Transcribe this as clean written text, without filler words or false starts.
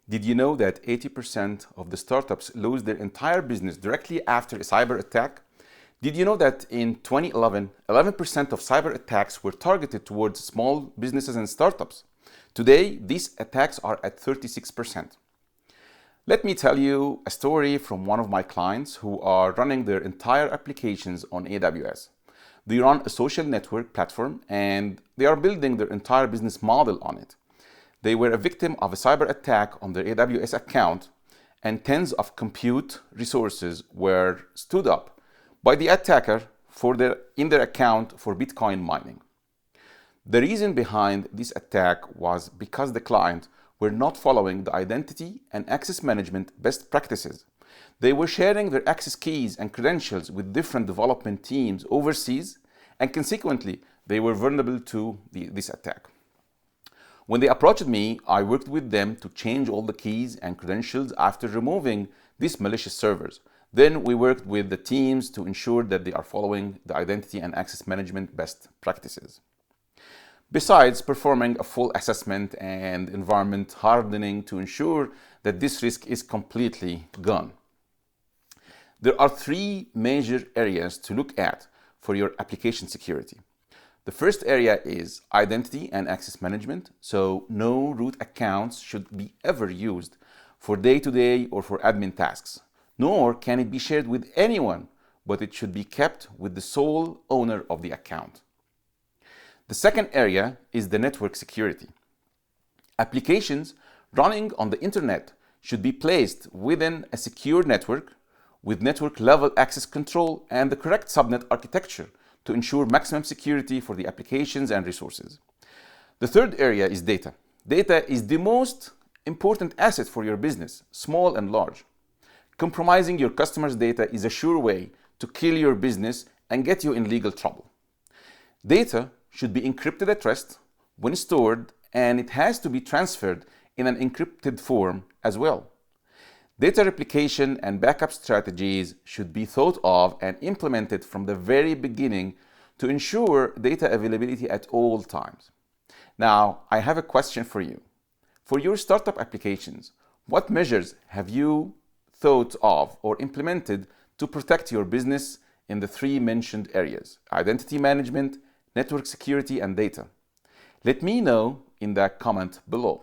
Did you know that 80% of the startups lose their entire business directly after a cyber attack? Did you know that in 2011, 11% of cyber attacks were targeted towards small businesses and startups? Today, these attacks are at 36%. Let me tell you a story from one of my clients who are running their entire applications on AWS. They run a social network platform and they are building their entire business model on it. They were a victim of a cyber attack on their AWS account, and tens of compute resources were stood up by the attacker in their account for Bitcoin mining. The reason behind this attack was because the client were not following the identity and access management best practices. They were sharing their access keys and credentials with different development teams overseas, and consequently, they were vulnerable to this attack. When they approached me, I worked with them to change all the keys and credentials after removing these malicious servers. Then we worked with the teams to ensure that they are following the identity and access management best practices. Besides performing a full assessment and environment hardening to ensure that this risk is completely gone. There are three major areas to look at for your application security. The first area is identity and access management, so no root accounts should be ever used for day-to-day or for admin tasks, nor can it be shared with anyone, but it should be kept with the sole owner of the account. The second area is the network security. Applications running on the internet should be placed within a secure network with network-level access control and the correct subnet architecture to ensure maximum security for the applications and resources. The third area is data. Data is the most important asset for your business, small and large. Compromising your customers' data is a sure way to kill your business and get you in legal trouble. Data should be encrypted at rest when stored, and it has to be transferred in an encrypted form as well. Data replication and backup strategies should be thought of and implemented from the very beginning to ensure data availability at all times. Now, I have a question for you. For your startup applications, what measures have you thought of or implemented to protect your business in the three mentioned areas: identity management, network security, and data? Let me know in the comment below.